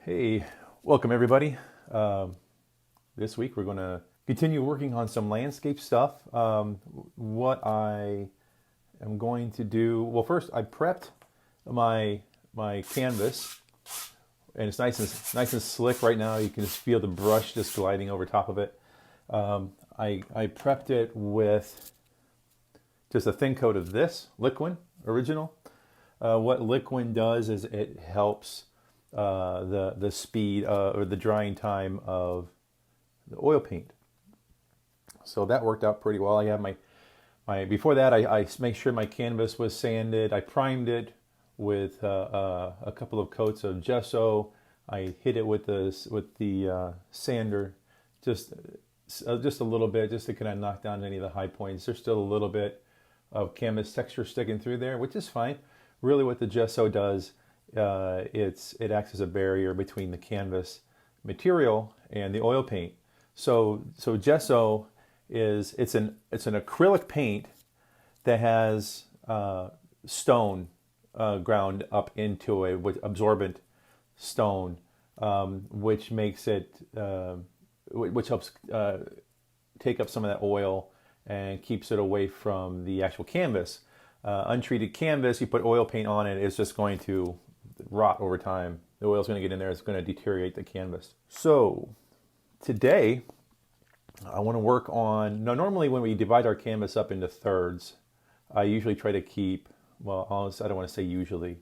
Hey, welcome everybody. This week we're going to continue working on some landscape stuff. What I am going to do, well, first I prepped my canvas, and it's nice and slick right now. You can just feel the brush just gliding over top of it. I prepped it with just a thin coat of this liquid original. What liquid does is it helps the speed or the drying time of the oil paint. So that worked out pretty well. I have my before that I make sure my canvas was sanded. I primed it with a couple of coats of gesso. I hit it with the sander just a little bit, just to kind of knock down any of the high points. There's still a little bit of canvas texture sticking through there, which is fine. Really, what the gesso does, it acts as a barrier between the canvas material and the oil paint. So gesso it's an acrylic paint that has stone ground up into it with absorbent stone, which makes it which helps take up some of that oil and keeps it away from the actual canvas. Untreated canvas, you put oil paint on it, it's just going to rot over time. The oil's going to get in there, it's going to deteriorate the canvas. So today I want to work on, now normally when we divide our canvas up into thirds, I usually try to keep, well, honestly, I don't want to say usually.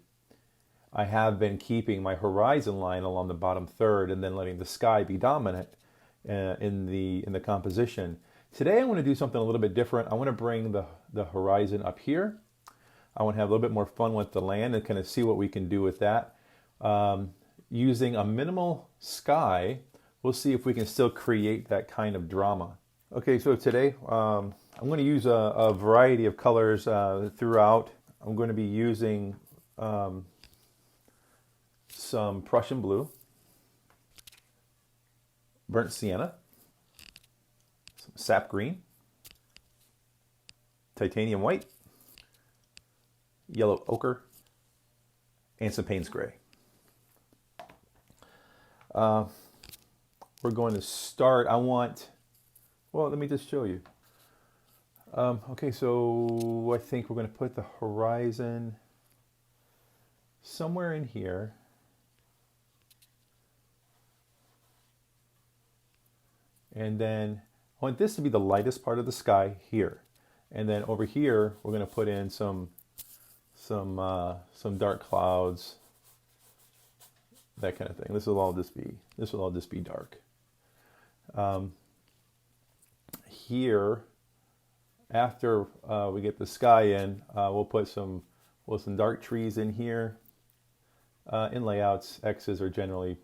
I have been keeping my horizon line along the bottom third and then letting the sky be dominant in the composition. Today I want to do something a little bit different. I want to bring the horizon up here. I want to have a little bit more fun with the land and kind of see what we can do with that. Using a minimal sky, we'll see if we can still create that kind of drama. Okay, so today I'm going to use a variety of colors throughout. I'm going to be using some Prussian blue, burnt sienna, some sap green, titanium white, yellow ochre, and some Payne's gray. We're going to start, well, let me just show you. Okay, so I think we're going to put the horizon somewhere in here. And then I want this to be the lightest part of the sky here. And then over here, we're going to put in some dark clouds, that kind of thing. This will all just be dark. Here, after we get the sky in, we'll put some dark trees in here. In layouts, X's are generally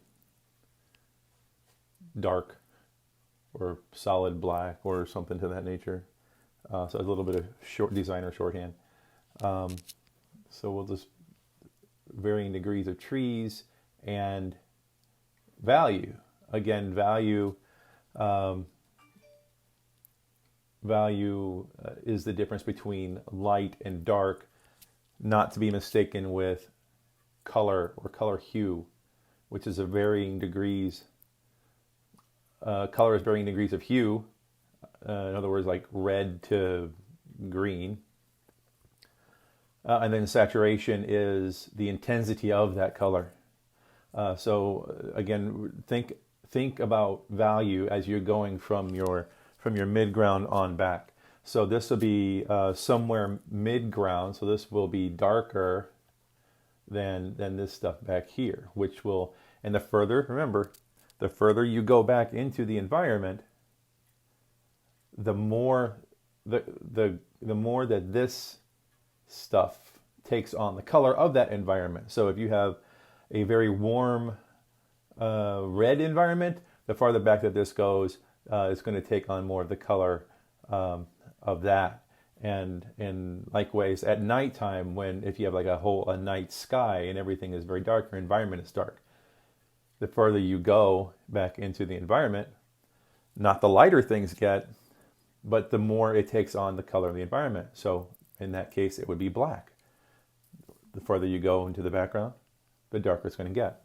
dark or solid black or something to that nature. So a little bit of designer shorthand. So we'll just varying degrees of trees and value. Again, value is the difference between light and dark, not to be mistaken with color or color hue, which is a varying degrees. Color is varying degrees of hue. In other words, like red to green. And then saturation is the intensity of that color. So again, think about value as you're going from your mid-ground on back. So this will be somewhere mid-ground. So this will be darker than this stuff back here, which will, and remember, the further you go back into the environment, the more that this stuff takes on the color of that environment. So if you have a very warm red environment, the farther back that this goes, it's going to take on more of the color of that. And likewise at nighttime, if you have like a night sky and everything is very dark, your environment is dark. The further you go back into the environment, not the lighter things get, but the more it takes on the color of the environment. So in that case, it would be black. The further you go into the background, the darker it's going to get.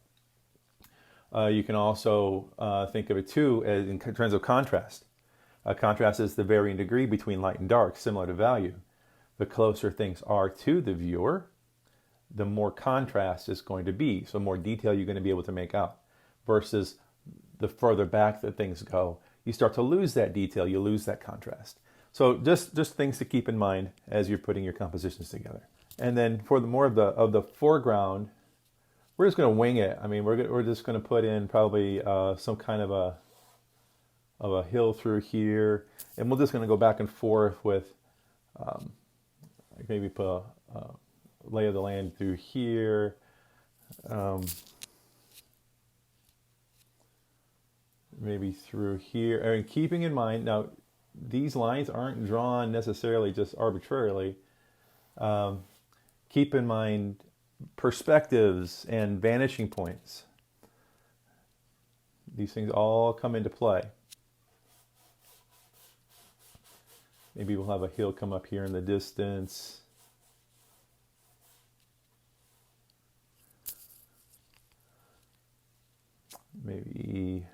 You can also think of it too as in terms of contrast. Contrast is the varying degree between light and dark, similar to value. The closer things are to the viewer, the more contrast is going to be. So more detail you're going to be able to make out. Versus the further back that things go, you start to lose that detail, you lose that contrast. So just things to keep in mind as you're putting your compositions together. And then for the more of the foreground, we're just going to wing it. I mean, we're just going to put in probably some kind of a hill through here, and we're just going to go back and forth with maybe put a lay of the land through here. Maybe through here, and keeping in mind now, these lines aren't drawn necessarily just arbitrarily. Keep in mind perspectives and vanishing points. These things all come into play. Maybe we'll have a hill come up here in the distance. Maybe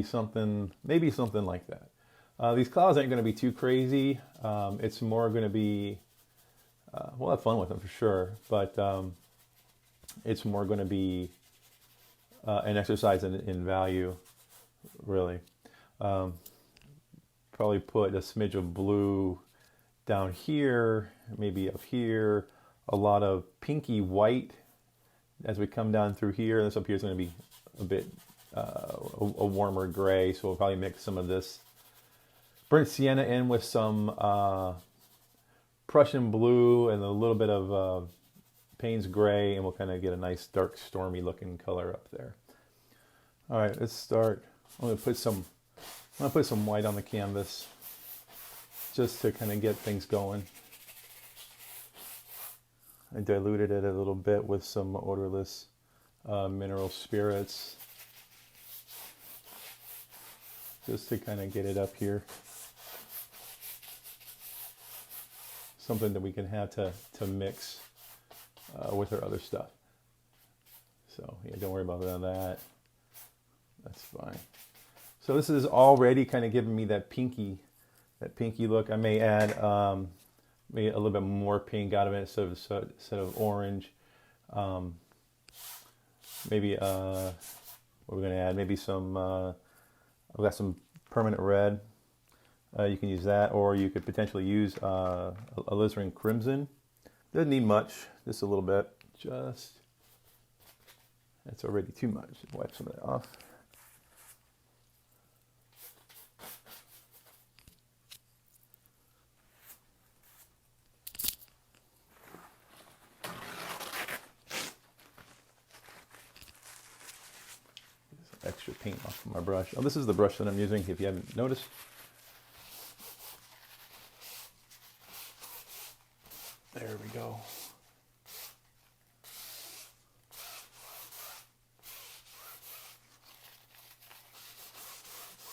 something like that. These clouds aren't going to be too crazy. It's more going to be, we'll have fun with them for sure, but it's more going to be an exercise in value, really. Probably put a smidge of blue down here, maybe up here, a lot of pinky white as we come down through here. This up here is going to be a bit a warmer gray, so we'll probably mix some of this burnt sienna in with some Prussian blue and a little bit of Payne's gray, and we'll kind of get a nice dark stormy looking color up there. All right, let's start. I'm going to put some white on the canvas just to kind of get things going. I diluted it a little bit with some odorless mineral spirits, just to kind of get it up here. Something that we can have to mix with our other stuff. So yeah, don't worry about that. That's fine. So this is already kind of giving me that pinky look. I may add maybe a little bit more pink out of it instead of orange. Maybe what we're going to add, maybe some. I've got some permanent red. You can use that, or you could potentially use alizarin crimson. Doesn't need much, just a little bit. That's already too much. Wipe some of that off. Extra paint off of my brush. Oh, this is the brush that I'm using, if you haven't noticed. There we go.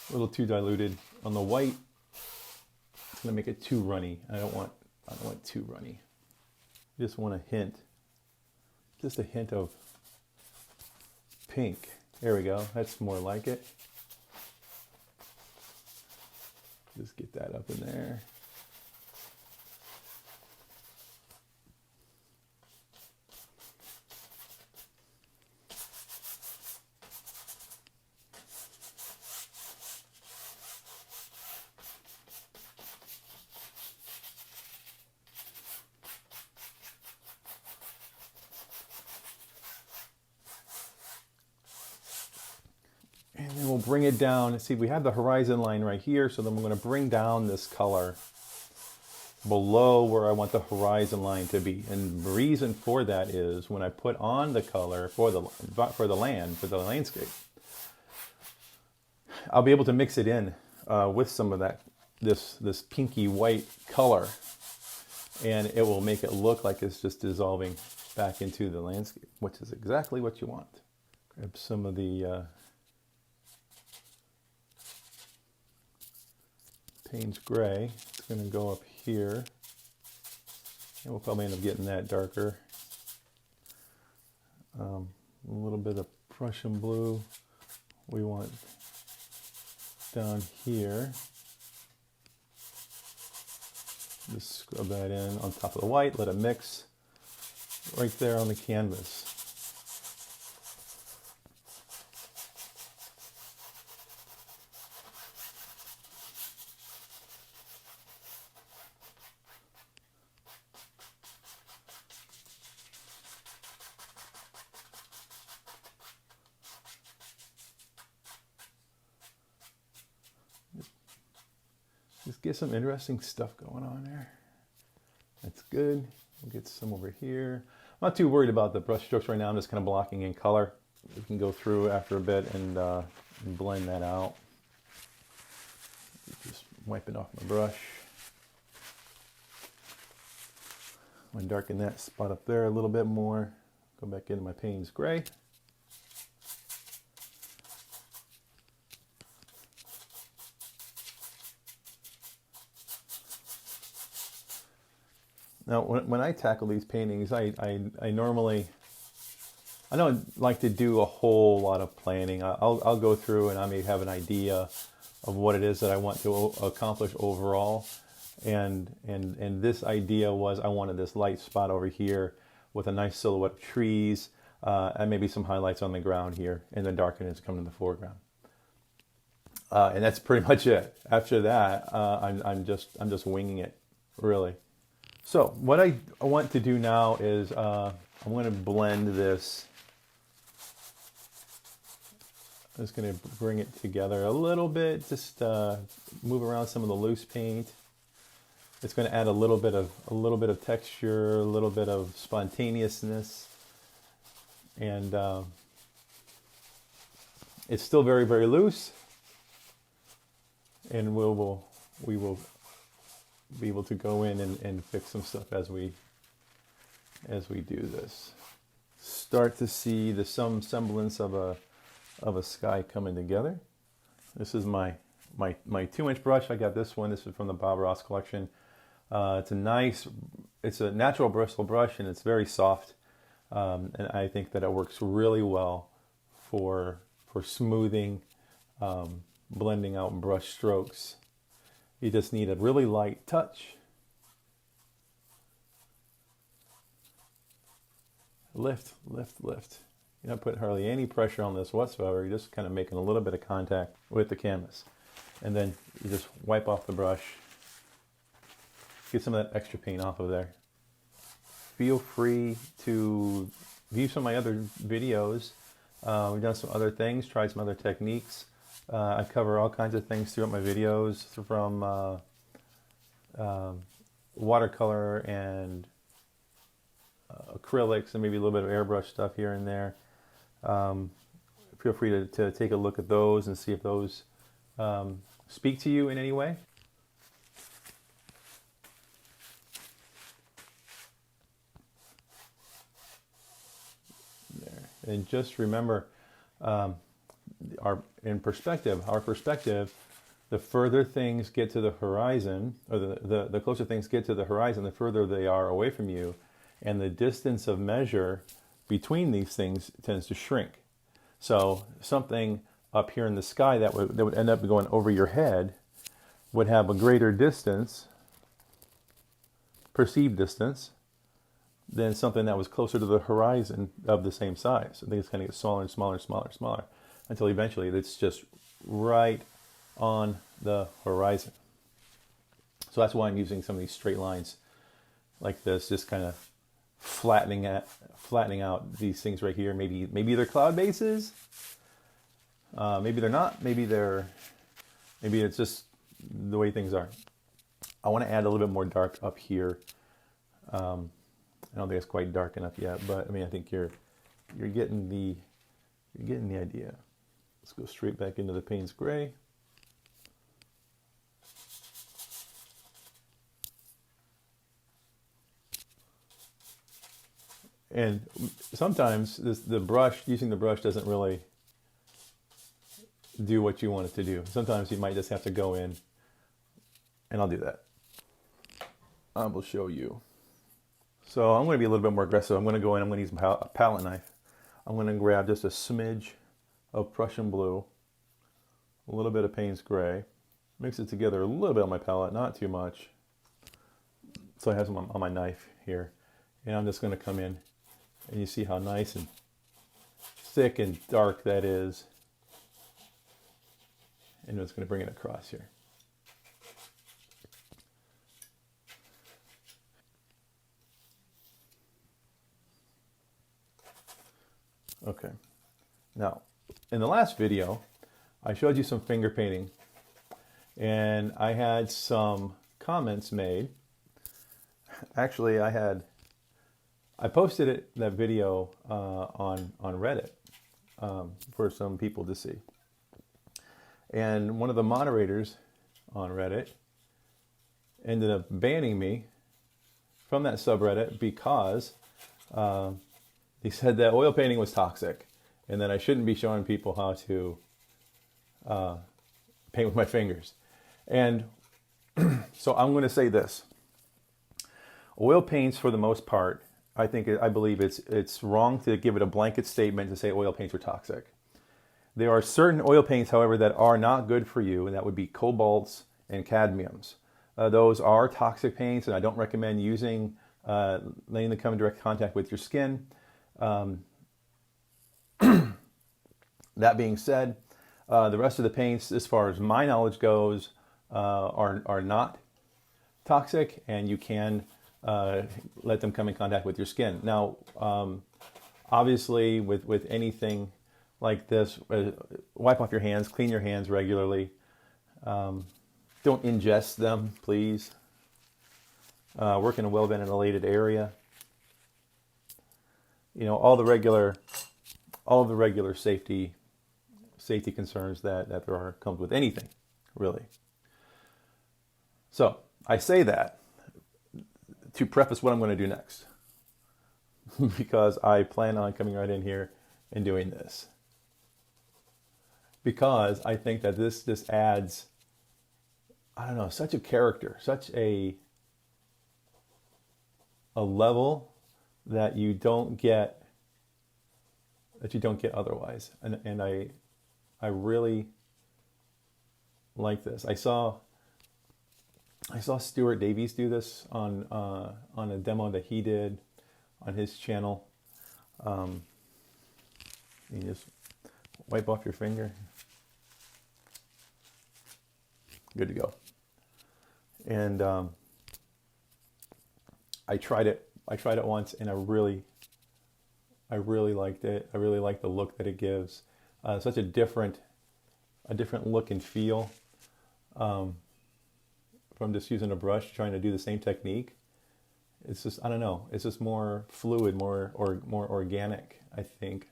A little too diluted on the white. It's gonna make it too runny. I don't want too runny. Just want a hint, just a hint of pink. There we go, that's more like it. Just get that up in there. And then we'll bring it down. See, we have the horizon line right here, so then we're going to bring down this color below where I want the horizon line to be. And the reason for that is when I put on the color for the landscape, I'll be able to mix it in with some of that this pinky white color, and it will make it look like it's just dissolving back into the landscape, which is exactly what you want. Grab some of the Payne's gray. It's going to go up here. And we'll probably end up getting that darker. A little bit of Prussian blue we want down here. Just scrub that in on top of the white, let it mix right there on the canvas. Just get some interesting stuff going on there. That's good. We'll get some over here. I'm not too worried about the brush strokes right now. I'm just kind of blocking in color. We can go through after a bit and blend that out. Just wiping off my brush. I'm going to darken that spot up there a little bit more. Go back into my Payne's gray. Now, when I tackle these paintings, I normally, I don't like to do a whole lot of planning. I'll go through and I may have an idea of what it is that I want to accomplish overall. And this idea was I wanted this light spot over here with a nice silhouette of trees and maybe some highlights on the ground here, and then darkness coming in the foreground. And that's pretty much it. After that, I'm just winging it, really. So what I want to do now is I'm going to blend this. I'm just going to bring it together a little bit, just move around some of the loose paint. It's going to add a little bit of texture, a little bit of spontaneousness, and it's still very, very loose. And we will be able to go in and fix some stuff as we do this. Start to see some semblance of a sky coming together. This is my 2-inch brush. I got this one. This is from the Bob Ross collection. It's a natural bristle brush, and it's very soft. And I think that it works really well for smoothing, blending out brush strokes. You just need a really light touch. Lift, lift, lift. You're not putting hardly any pressure on this whatsoever. You're just kind of making a little bit of contact with the canvas. And then you just wipe off the brush. Get some of that extra paint off of there. Feel free to view some of my other videos. We've done some other things, tried some other techniques. I cover all kinds of things throughout my videos, from watercolor and acrylics and maybe a little bit of airbrush stuff here and there. Feel free to take a look at those and see if those speak to you in any way. There. And just remember, our perspective, the further things get to the horizon, or the closer things get to the horizon, the further they are away from you, and the distance of measure between these things tends to shrink. So something up here in the sky that would end up going over your head would have a greater distance, perceived distance, than something that was closer to the horizon of the same size. I think it's going to get smaller and smaller and smaller and smaller, until eventually it's just right on the horizon. So that's why I'm using some of these straight lines like this, just kind of flattening out these things right here. Maybe they're cloud bases. Maybe they're not. Maybe it's just the way things are. I want to add a little bit more dark up here. I don't think it's quite dark enough yet, but I mean, I think you're getting the idea. Let's go straight back into the Payne's gray. And sometimes using the brush doesn't really do what you want it to do. Sometimes you might just have to go in and I'll do that. I will show you. So I'm going to be a little bit more aggressive. I'm going to go in, I'm going to use a palette knife. I'm going to grab just a smidge of Prussian blue, a little bit of Payne's gray, mix it together a little bit on my palette, not too much. So I have some on my knife here. And I'm just going to come in, and you see how nice and thick and dark that is. And I'm just going to bring it across here. Okay. Now, in the last video, I showed you some finger painting, and I had some comments made. Actually, I posted that video on Reddit for some people to see. And one of the moderators on Reddit ended up banning me from that subreddit because he said that oil painting was toxic and that I shouldn't be showing people how to paint with my fingers. And so I'm going to say this. Oil paints, for the most part, I believe it's wrong to give it a blanket statement to say oil paints are toxic. There are certain oil paints, however, that are not good for you, and that would be cobalts and cadmiums. Those are toxic paints, and I don't recommend using, letting them come in direct contact with your skin. That being said, the rest of the paints, as far as my knowledge goes, are not toxic, and you can let them come in contact with your skin. Now, obviously, with anything like this, wipe off your hands, clean your hands regularly. Don't ingest them, please. Work in a well-ventilated area. You know, all the regular safety concerns that there comes with anything, really. So I say that to preface what I'm going to do next, because I plan on coming right in here and doing this. Because I think that this adds, I don't know, such a character, such a level that you don't get otherwise. And I really like this. I saw Stuart Davies do this on a demo that he did on his channel. You just wipe off your finger. Good to go. And I tried it once, and I really liked it. I really like the look that it gives. Such a different look and feel from just using a brush, trying to do the same technique. It's just, I don't know, it's just more fluid, more organic, I think.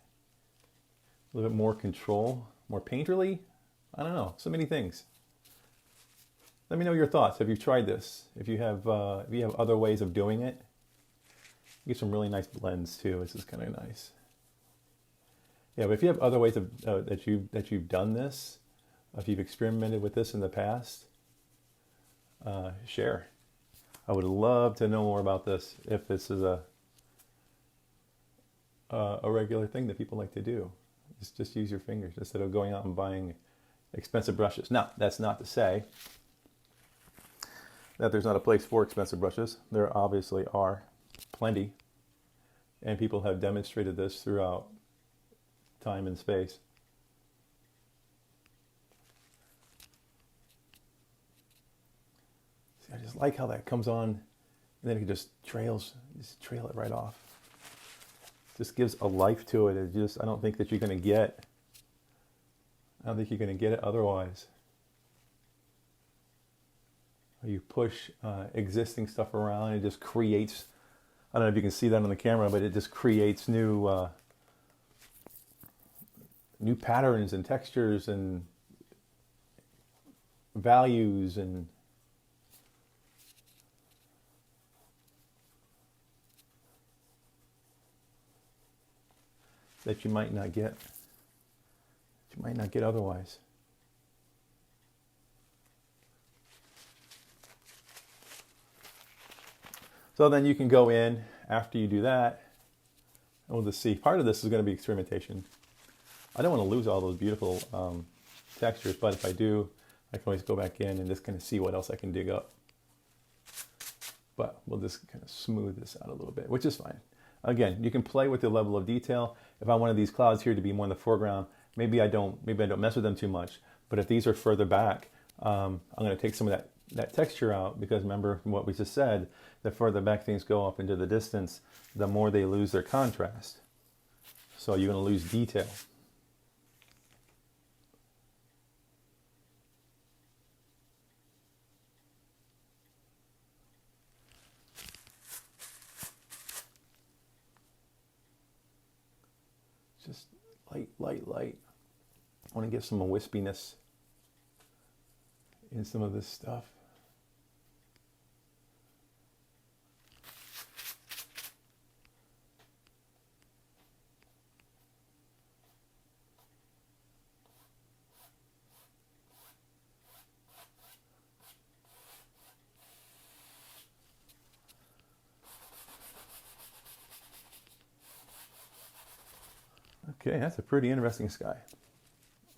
A little bit more control, more painterly. I don't know, so many things. Let me know your thoughts. Have you tried this? If you have other ways of doing it, you get some really nice blends too. This is kind of nice. Yeah, but if you have other ways of that you've done this, if you've experimented with this in the past, share. I would love to know more about this. If this is a regular thing that people like to do, just use your fingers instead of going out and buying expensive brushes. Now, that's not to say that there's not a place for expensive brushes. There obviously are plenty, and people have demonstrated this throughout time and space. See, I just like how that comes on, and then it just trail it right off. Just gives a life to it. I don't think that you're going to get. I don't think you're going to get it otherwise. You push existing stuff around, it just creates, I don't know if you can see that on the camera, but it just creates new patterns and textures and values and that you might not get otherwise. So then you can go in after you do that, and we'll just see. Part of this is going to be experimentation. I don't want to lose all those beautiful textures, but if I do, I can always go back in and just kind of see what else I can dig up. But we'll just kind of smooth this out a little bit, which is fine. Again, you can play with the level of detail. If I wanted these clouds here to be more in the foreground, maybe I don't mess with them too much. But if these are further back, I'm going to take some of that texture out, because remember what we just said, the further back things go up into the distance, the more they lose their contrast. So you're going to lose detail. Just light, light, light. I want to get some wispiness in some of this stuff. Okay, that's a pretty interesting sky.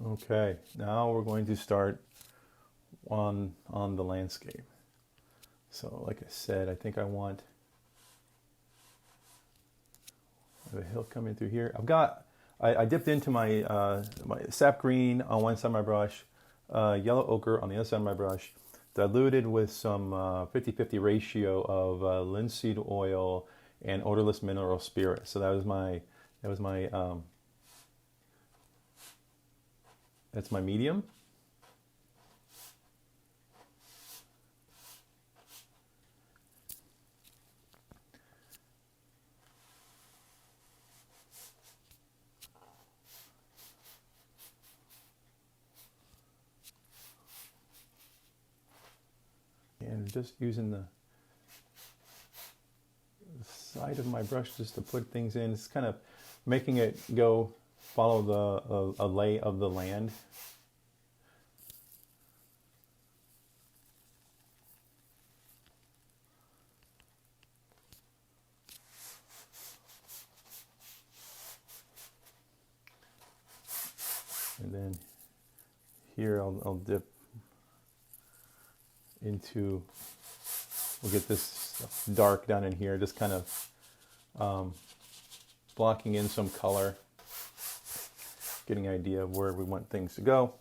Okay, now we're going to start on the landscape. So like I said, I think I want a hill coming through here. I dipped into my sap green on one side of my brush, yellow ochre on the other side of my brush, diluted with some 50-50 ratio of linseed oil and odorless mineral spirit. So that's my medium. And just using the side of my brush just to put things in. It's kind of making it follow a lay of the land. And then here I'll dip into, we'll get this stuff dark down in here, just kind of blocking in some color, getting an idea of where we want things to go.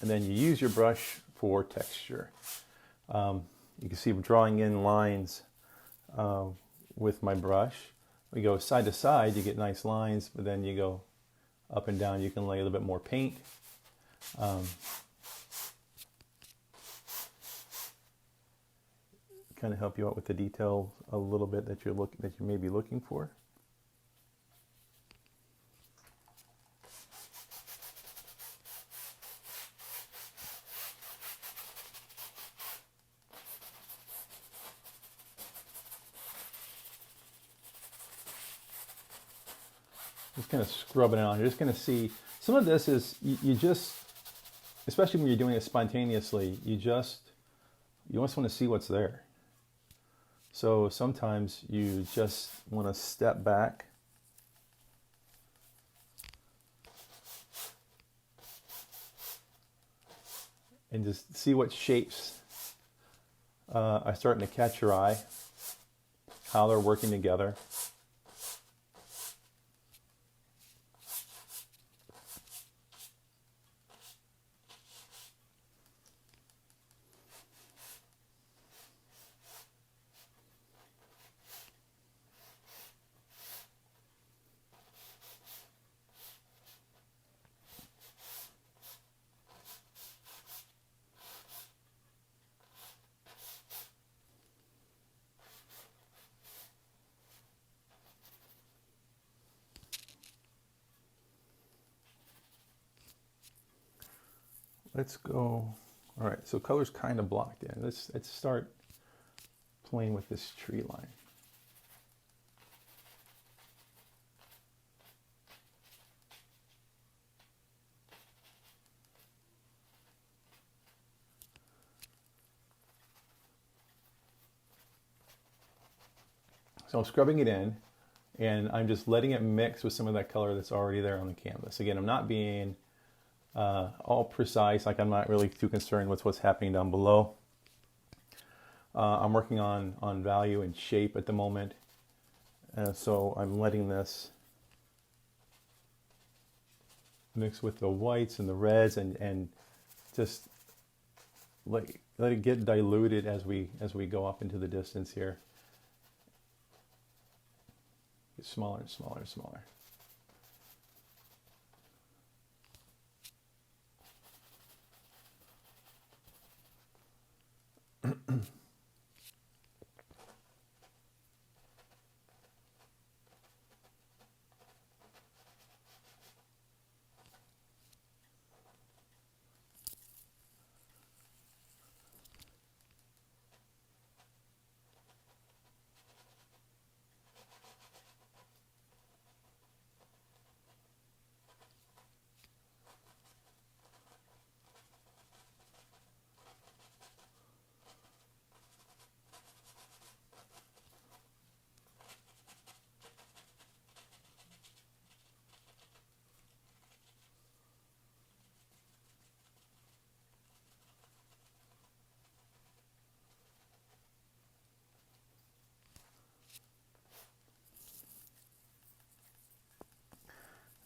And then you use your brush for texture. You can see I'm drawing in lines with my brush. We go side to side, you get nice lines, but then you go up and down, you can lay a little bit more paint. Kind of help you out with the detail a little bit that you may be looking for. Just kind of scrubbing it on. You're just going to see some of this is you just, especially when you're doing it spontaneously, you just want to see what's there. So sometimes you just want to step back and just see what shapes are starting to catch your eye, how they're working together. let's go. All right, so color's kind of blocked in. Let's start playing with this tree line. So I'm scrubbing it in, and I'm just letting it mix with some of that color that's already there on the canvas. Again, I'm not being all precise, like I'm not really too concerned with what's happening down below. I'm working on value and shape at the moment, so I'm letting this mix with the whites and the reds, and just let it get diluted as we go up into the distance here. Get smaller and smaller and smaller.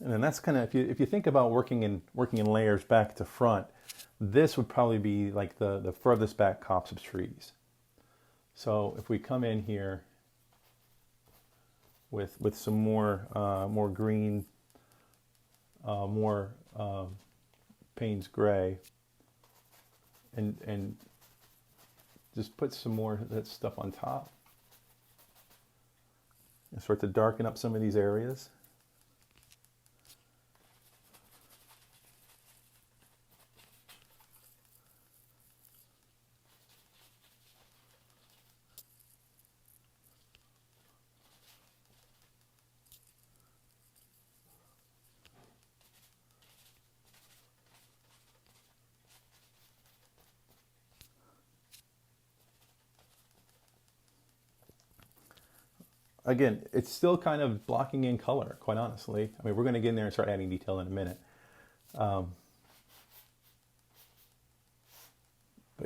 And then that's kind of, if you think about working in layers back to front, this would probably be like the furthest back copse of trees. So if we come in here with some more green, more Payne's gray, and just put some more of that stuff on top, and start to darken up some of these areas. Again, it's still kind of blocking in color, quite honestly. I mean, we're going to get in there and start adding detail in a minute. But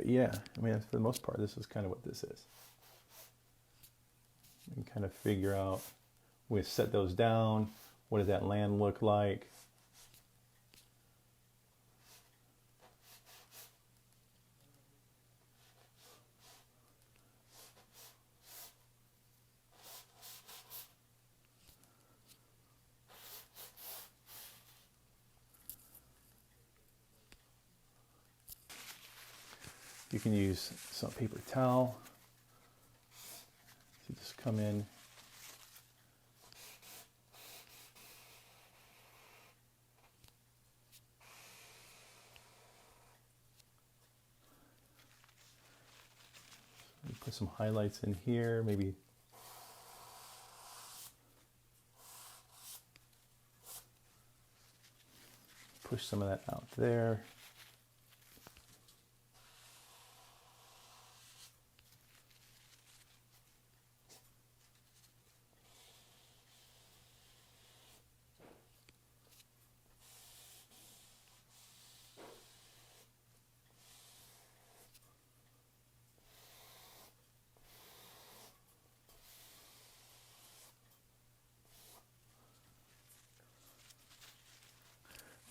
yeah, I mean, for the most part, this is kind of what this is. You can kind of figure out, we set those down. What does that land look like? You can use some paper towel to just come in. Put some highlights in here, maybe push some of that out there.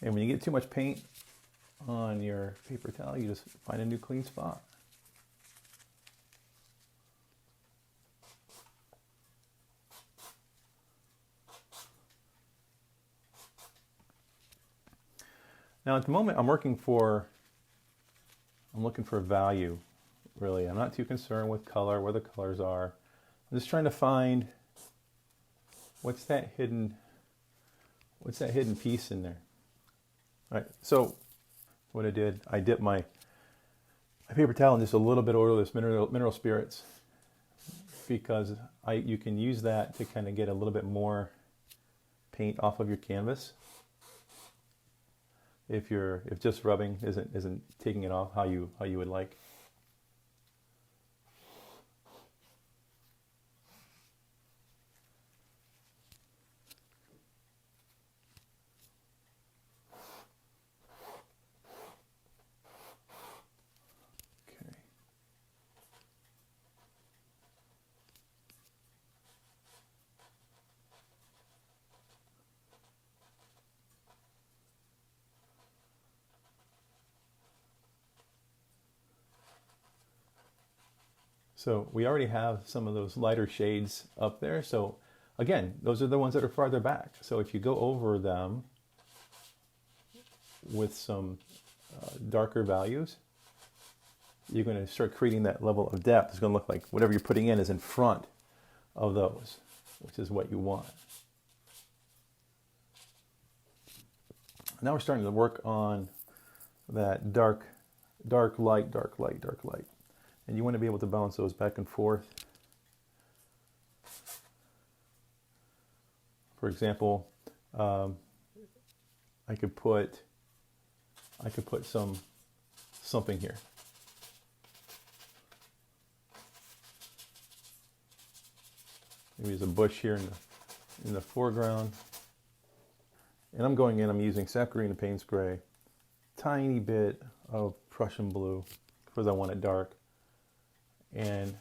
And when you get too much paint on your paper towel, you just find a new clean spot. Now at the moment I'm looking for value, really. I'm not too concerned with color, where the colors are. I'm just trying to find what's that hidden piece in there. All right, so what I did, I dipped my paper towel in just a little bit of odorless mineral spirits, because you can use that to kind of get a little bit more paint off of your canvas if just rubbing isn't taking it off how you would like. Okay. So we already have some of those lighter shades up there. So again, those are the ones that are farther back. So if you go over them with some darker values, you're going to start creating that level of depth. It's going to look like whatever you're putting in is in front of those, which is what you want. Now we're starting to work on that dark light. And you want to be able to bounce those back and forth. For example, I could put something here. Maybe there's a bush here in the foreground. And I'm going in, I'm using sap green and Payne's gray, tiny bit of Prussian blue because I want it dark. And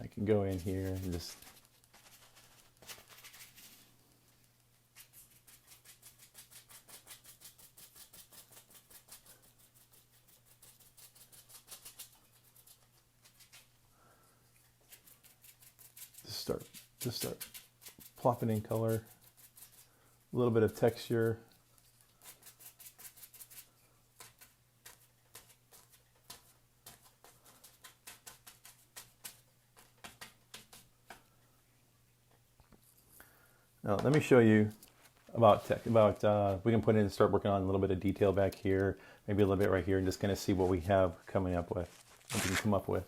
I can go in here and just start plopping in color, a little bit of texture. Now let me show you about we can put in and start working on a little bit of detail back here, maybe a little bit right here, and just kind of see what we have coming up with, what we can come up with.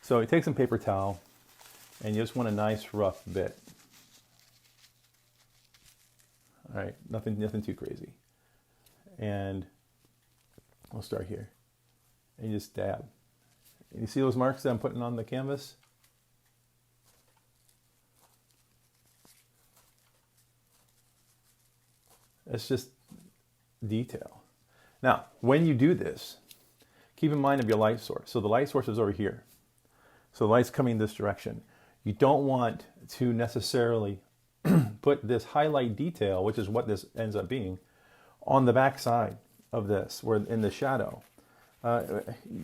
So you take some paper towel and you just want a nice rough bit. All right, nothing too crazy. And we'll start here. And you just dab. And you see those marks that I'm putting on the canvas? It's just detail. Now, when you do this, keep in mind of your light source. So the light source is over here. So the light's coming this direction. You don't want to necessarily put this highlight detail, which is what this ends up being, on the back side of this, where in the shadow.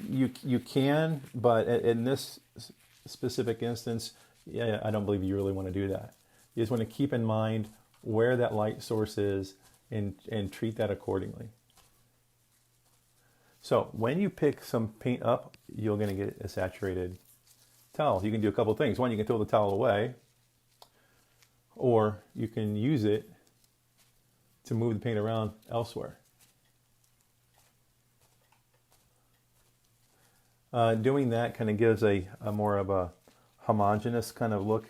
You can, but in this specific instance, yeah, I don't believe you really want to do that. You just want to keep in mind where that light source is and treat that accordingly. So when you pick some paint up, you're going to get a saturated towel. You can do a couple of things. One, you can throw the towel away, or you can use it to move the paint around elsewhere. Doing that kind of gives a more of a homogeneous kind of look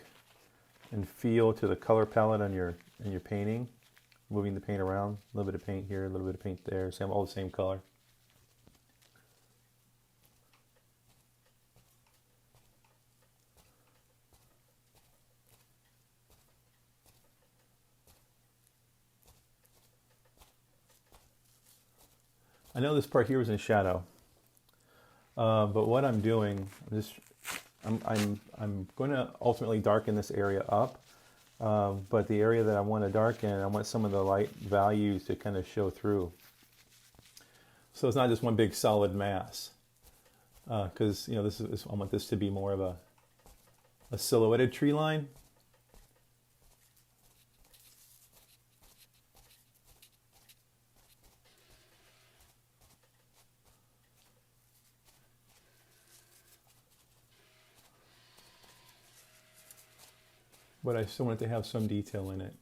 and feel to the color palette on your painting. Moving the paint around, a little bit of paint here, a little bit of paint there, all the same color. I know this part here was in shadow, but what I'm doing, I'm going to ultimately darken this area up, but the area that I want to darken, I want some of the light values to kind of show through. So it's not just one big solid mass, because I want this to be more of a silhouetted tree line. But I still want it to have some detail in it.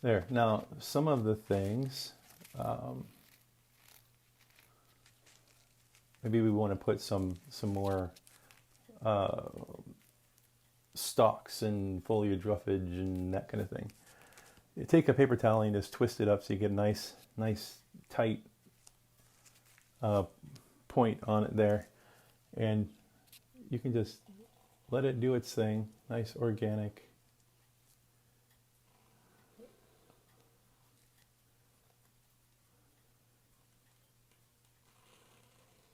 There. Now, some of the things, maybe we want to put some more stalks and foliage roughage and that kind of thing. You take a paper towel and just twist it up so you get a nice tight point on it there, and you can just let it do its thing. Nice organic.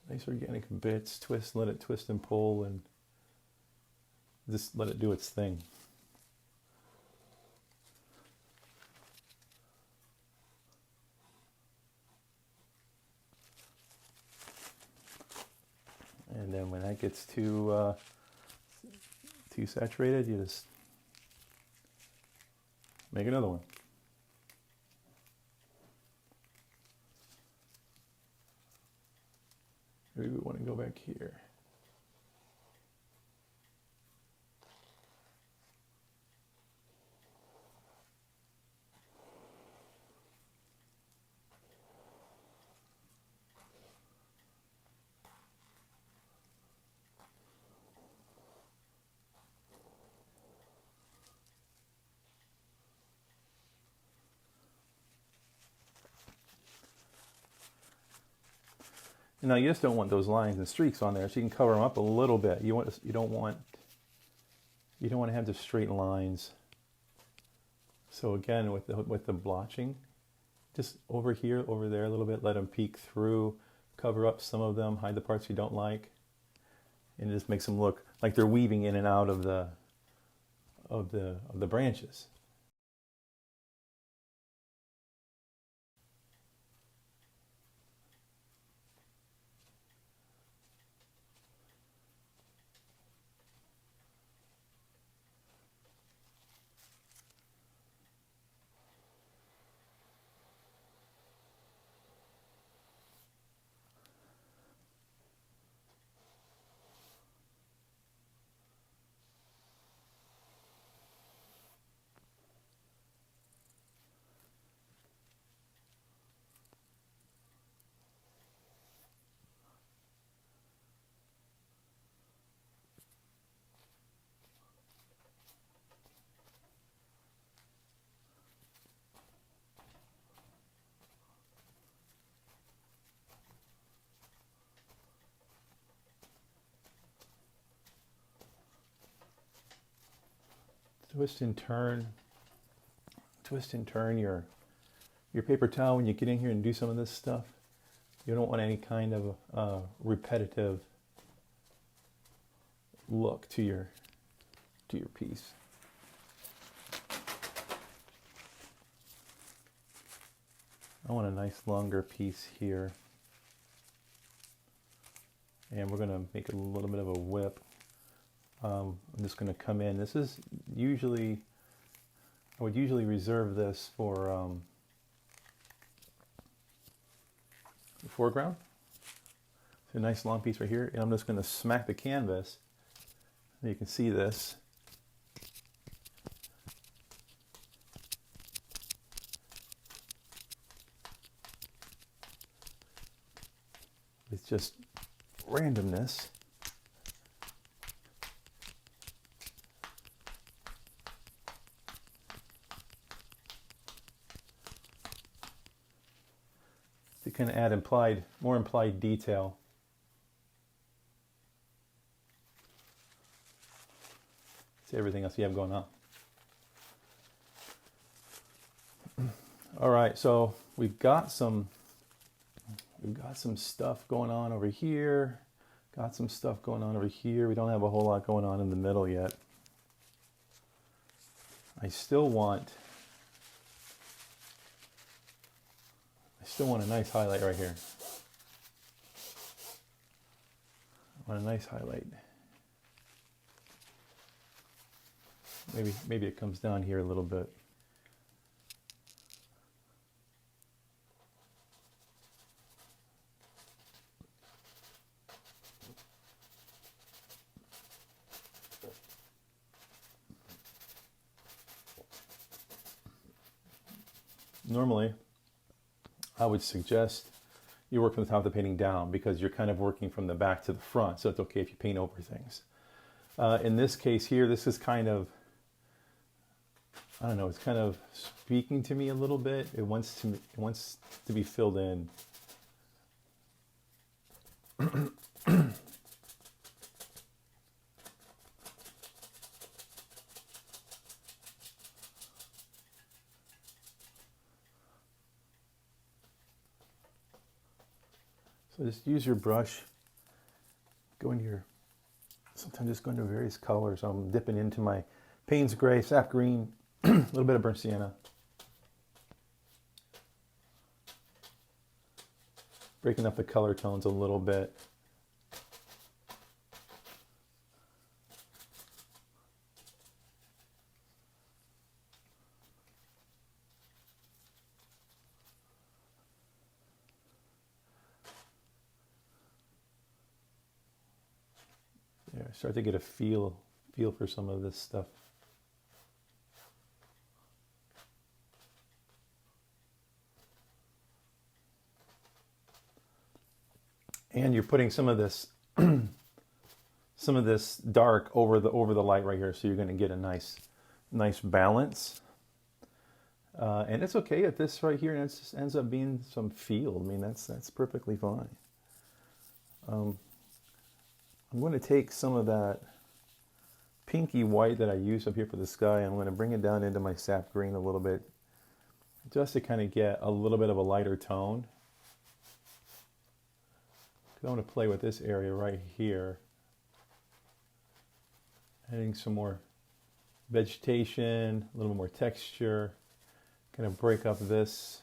Nice organic bits. Twist, let it twist and pull, and just let it do its thing. And then when that gets too saturated, you just make another one. Maybe we want to go back here. Now you just don't want those lines and streaks on there, so you can cover them up a little bit. You don't want to have the straight lines. So again, with the blotching, just over here, over there a little bit, let them peek through, cover up some of them, hide the parts you don't like, and it just makes them look like they're weaving in and out of the branches. Twist and turn your paper towel when you get in here and do some of this stuff. You don't want any kind of repetitive look to your piece. I want a nice longer piece here, and we're going to make a little bit of a whip. I'm just going to come in. This is usually, I would usually reserve this for the foreground. It's a nice long piece right here, and I'm just going to smack the canvas. You can see this. It's just randomness. To kind of add more implied detail. See everything else you have going on. All right, so we've got some stuff going on over here. Got some stuff going on over here. We don't have a whole lot going on in the middle yet. I still want a nice highlight right here. I want a nice highlight. Maybe it comes down here a little bit. normally I would suggest you work from the top of the painting down because you're kind of working from the back to the front, so it's okay if you paint over things. In this case here, this is kind of, I don't know, it's kind of speaking to me a little bit. It wants to be filled in. So just use your brush, go into your, sometimes just go into various colors. I'm dipping into my Payne's Gray, Sap Green, a little bit of Burnt Sienna. Breaking up the color tones a little bit. Yeah, start to get a feel for some of this stuff. And you're putting some of this dark over the light right here, so you're going to get a nice balance. And it's okay if this right here ends up being some field. I mean, that's perfectly fine. I'm going to take some of that pinky white that I used up here for the sky. I'm going to bring it down into my sap green a little bit, just to kind of get a little bit of a lighter tone. I want to play with this area right here, adding some more vegetation, a little bit more texture, kind of break up this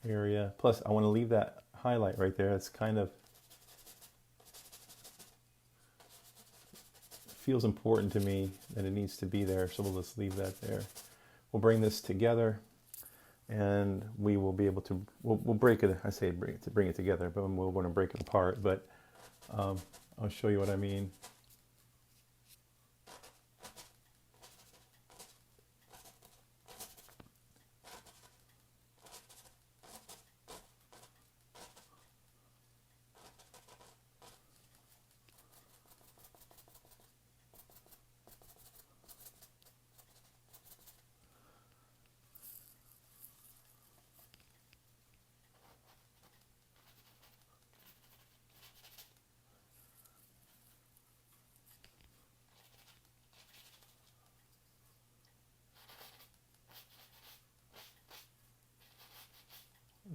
area. Plus, I want to leave that highlight right there. It's kind of feels important to me that it needs to be there, so we'll just leave that there. We'll bring this together, and we will be able to, we'll break it, I say bring it together, but we're going to break it apart, but I'll show you what I mean.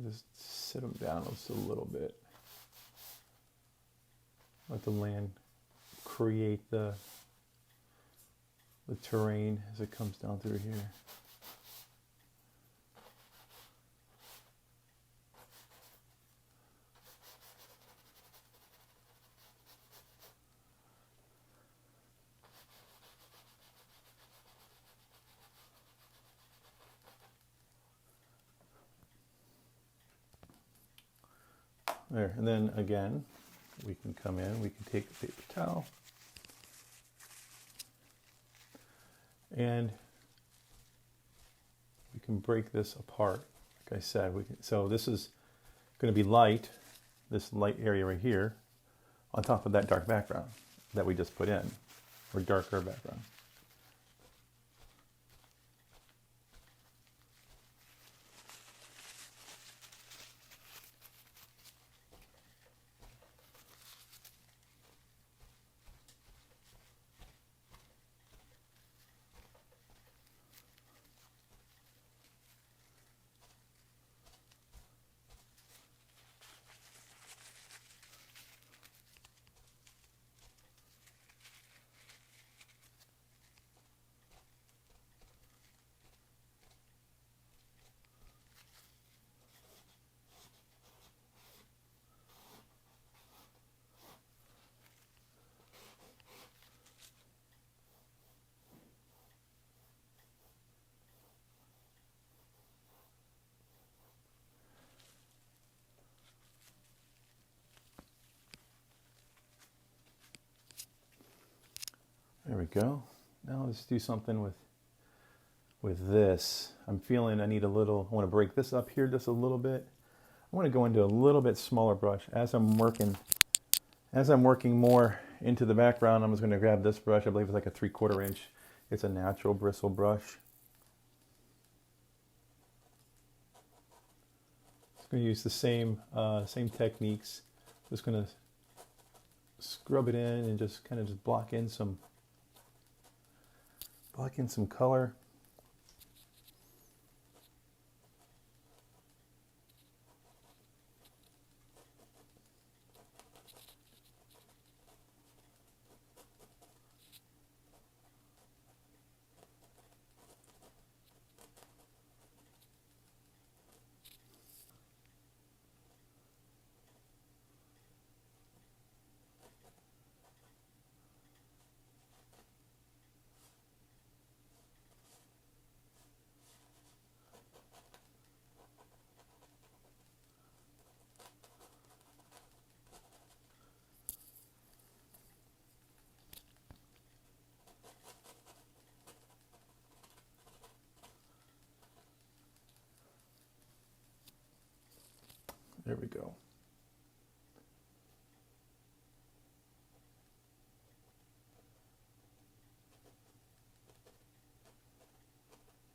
Just sit them down just a little bit. Let the land create the terrain as it comes down through here. There, and then again, we can come in, we can take a paper towel, and we can break this apart. Like I said, so this is going to be light, this light area right here, on top of that dark background that we just put in, or darker background. There we go. Now let's do something with with this. I'm feeling I need a little, I want to break this up here just a little bit. I want to go into a little bit smaller brush as I'm working more into the background. I'm just going to grab this brush. I believe it's like a 3/4 inch. It's a natural bristle brush. I'm going to use the same techniques. Just going to scrub it in and just kind of just block in some color. There we go.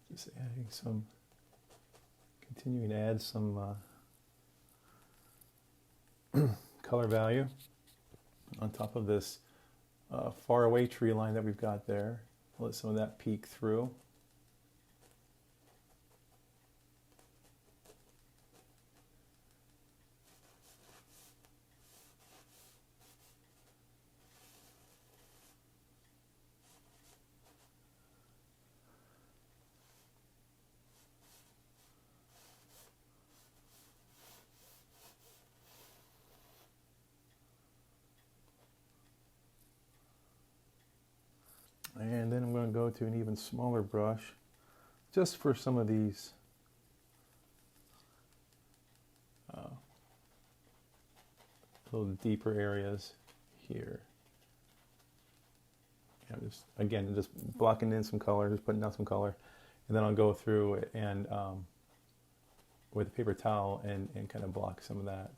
Just adding some, continuing to add some color value on top of this far away tree line that we've got there. Let some of that peek through. And then I'm going to go to an even smaller brush just for some of these little deeper areas here. Just blocking in some color, just putting down some color. And then I'll go through and with a paper towel and kind of block some of that,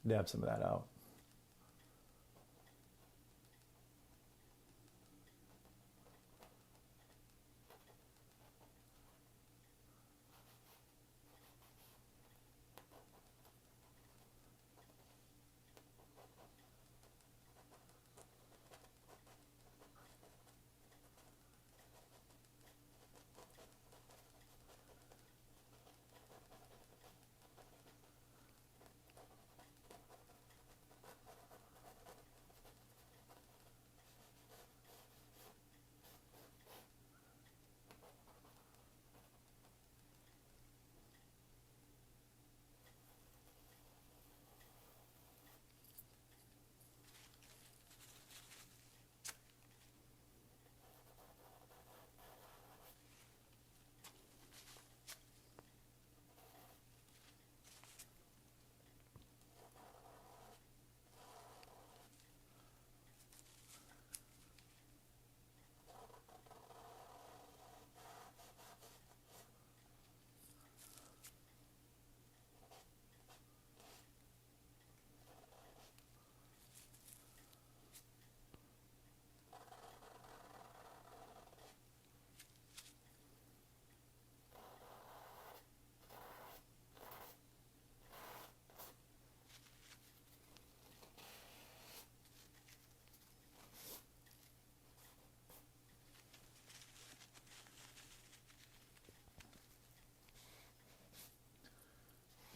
dab some of that out.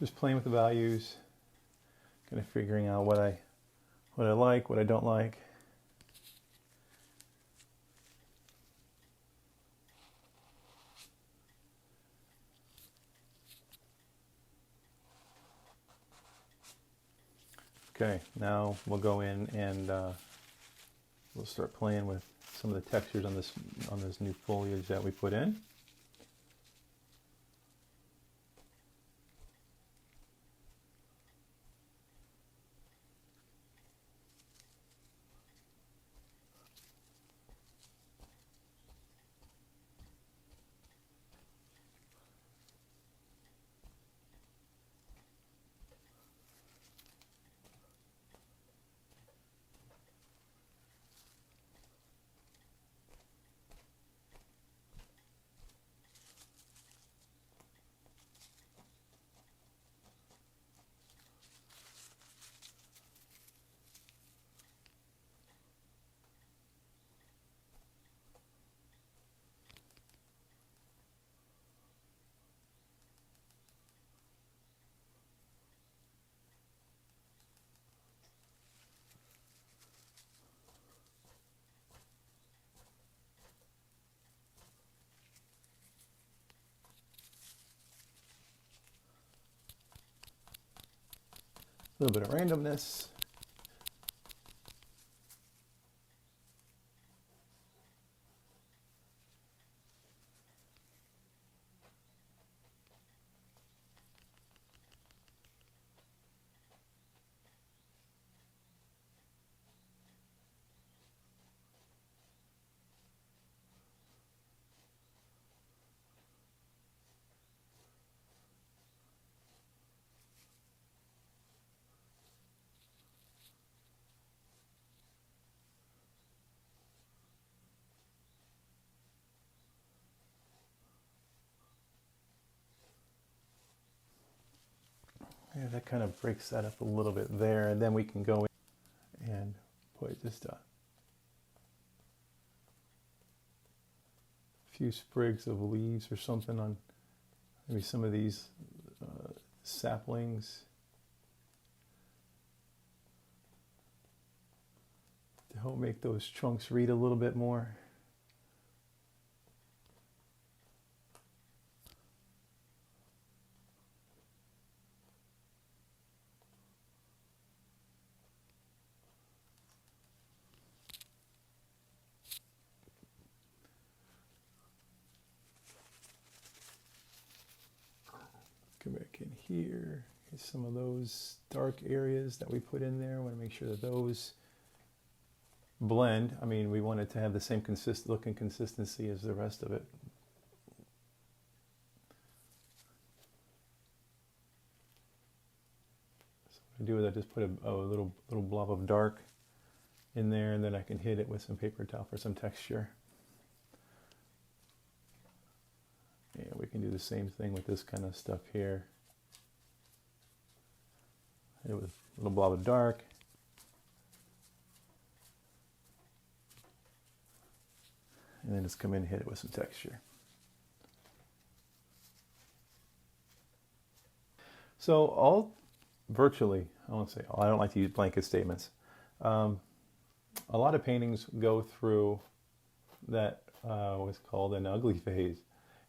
Just playing with the values, kind of figuring out what I like, what I don't like. Okay, now we'll go in and we'll start playing with some of the textures on this new foliage that we put in. A little bit of randomness. Yeah, that kind of breaks that up a little bit there, and then we can go in and put just a few sprigs of leaves or something on maybe some of these saplings to help make those trunks read a little bit more. Come back in here. Here's some of those dark areas that we put in there. I want to make sure that those blend. I mean, we want it to have the same look and consistency as the rest of it. So what I do is I just put a little blob of dark in there, and then I can hit it with some paper towel for some texture. Yeah, we can do the same thing with this kind of stuff here. Hit it with a little blob of dark. And then just come in and hit it with some texture. So virtually, I won't say all, I don't like to use blanket statements. A lot of paintings go through that what's called an ugly phase.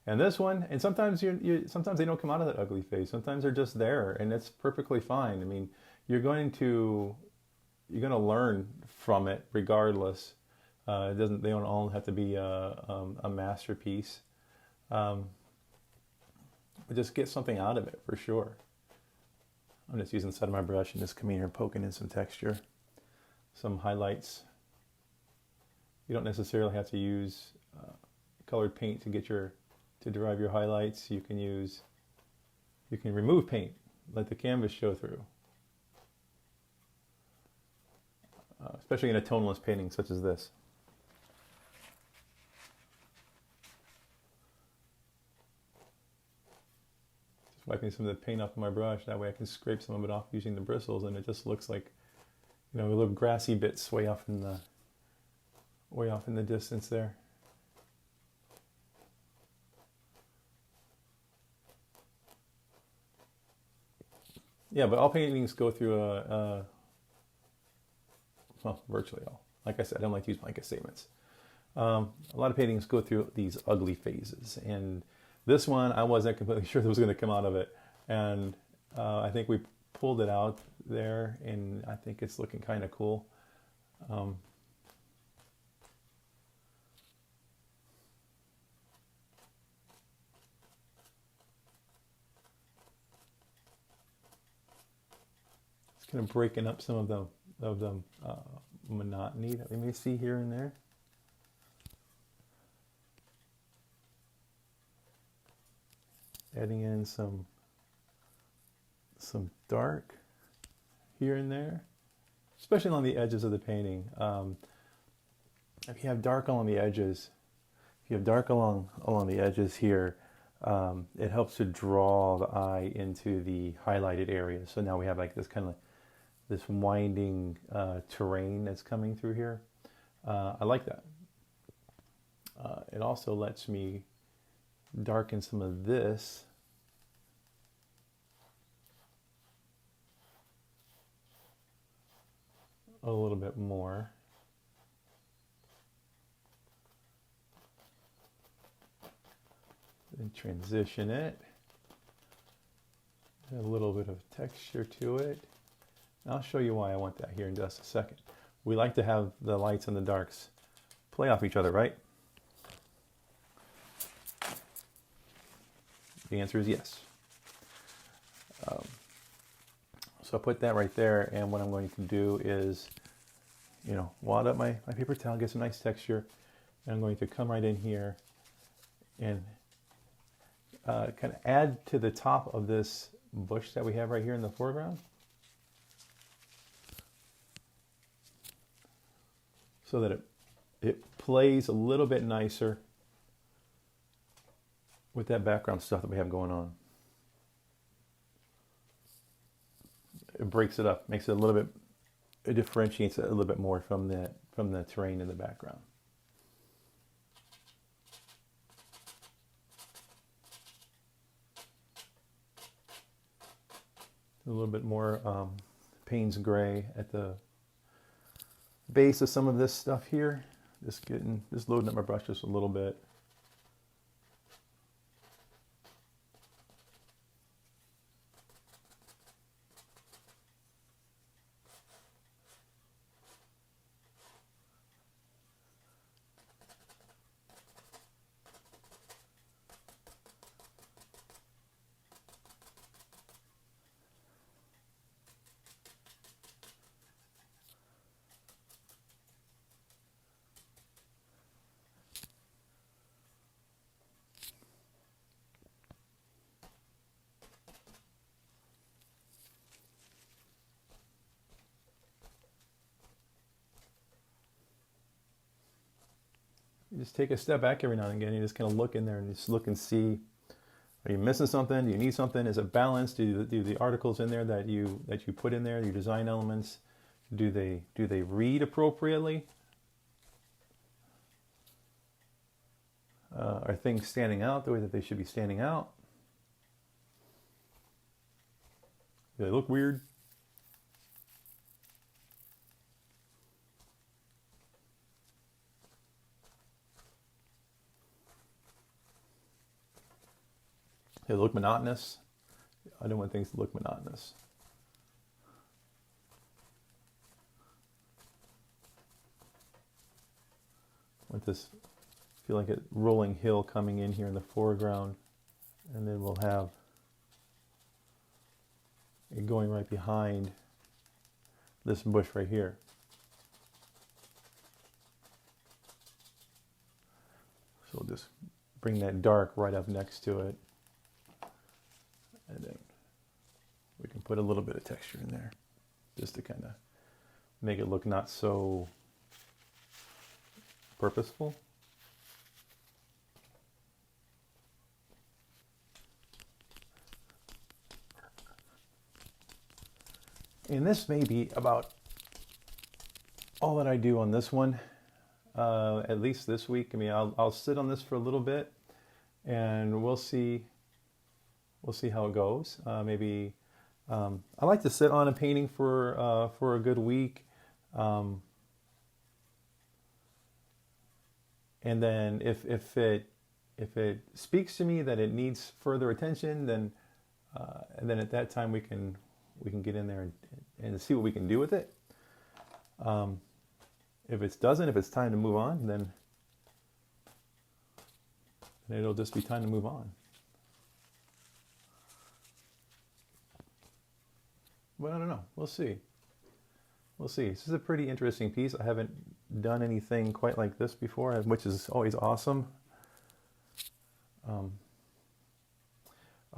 And this one, and sometimes sometimes they don't come out of that ugly phase. Sometimes they're just there, and it's perfectly fine. I mean, you're going to learn from it regardless. They don't all have to be a masterpiece. But just get something out of it for sure. I'm just using the side of my brush and just coming here and poking in some texture, some highlights. You don't necessarily have to use colored paint to derive your highlights. You can remove paint, let the canvas show through. Especially in a tonalist painting such as this. Just wiping some of the paint off of my brush, that way I can scrape some of it off using the bristles, and it just looks like, little grassy bits way off in the distance there. Yeah, but all paintings go through well, virtually all. Like I said, I don't like to use blanket statements. A lot of paintings go through these ugly phases, and this one I wasn't completely sure that was going to come out of it, and I think we pulled it out there, and I think it's looking kind of cool. Kind of breaking up some of the monotony that we may see here and there. Adding in some dark here and there, especially along the edges of the painting. If you have dark along the edges, along the edges here, it helps to draw the eye into the highlighted area. So now we have like this kind of this winding terrain that's coming through here. I like that. It also lets me darken some of this. A little bit more. Then transition it. A little bit of texture to it. I'll show you why I want that here in just a second. We like to have the lights and the darks play off each other, right? The answer is yes. So I put that right there, and what I'm going to do is, wad up my paper towel, get some nice texture, and I'm going to come right in here and kind of add to the top of this bush that we have right here in the foreground, so that it plays a little bit nicer with that background stuff that we have going on. It breaks it up, makes it a little bit, it differentiates it a little bit more from the terrain in the background. A little bit more Payne's gray at the base of some of this stuff here. Just loading up my brush just a little bit. You just take a step back every now and again. You just kind of look in there and just look and see, are you missing something? Do you need something? Is it balanced? Do the articles in there that you put in there, your design elements, do they read appropriately? Are things standing out the way that they should be standing out? Do they look weird? They look monotonous. I don't want things to look monotonous. I want this, feel like a rolling hill coming in here in the foreground, and then we'll have it going right behind this bush right here. So we'll just bring that dark right up next to it. And then we can put a little bit of texture in there just to kind of make it look not so purposeful. And this may be about all that I do on this one, at least this week. I mean, I'll sit on this for a little bit, and we'll see how it goes. Maybe I like to sit on a painting for a good week, and then if it speaks to me that it needs further attention, then and then at that time we can get in there and see what we can do with it. If it's time to move on, then it'll just be time to move on. But I don't know. We'll see. This is a pretty interesting piece. I haven't done anything quite like this before, which is always awesome. I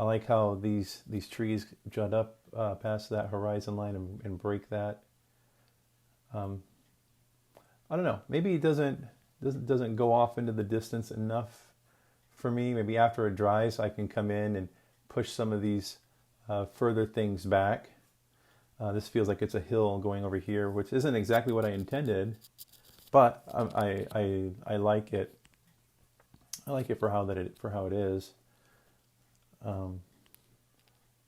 like how these trees jut up past that horizon line and break that. I don't know. Maybe it doesn't go off into the distance enough for me. Maybe after it dries, I can come in and push some of these further things back. This feels like it's a hill going over here, which isn't exactly what I intended, but I like it. I like it for how it is.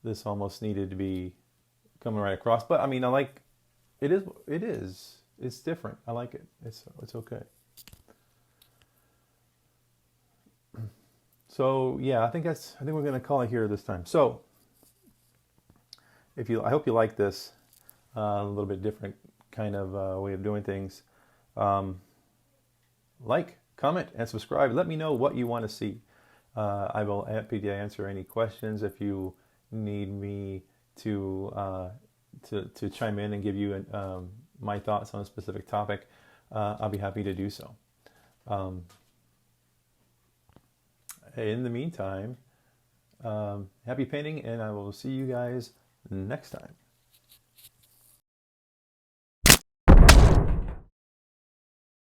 This almost needed to be coming right across, but I mean, I like it. It's different. I like it. It's okay. So yeah, I think we're gonna call it here this time. So I hope you like this. a little bit different kind of way of doing things. Like, comment, and subscribe. Let me know what you want to see. I will happy to answer any questions. If you need me to chime in and give you my thoughts on a specific topic, I'll be happy to do so. In the meantime, happy painting, and I will see you guys next time.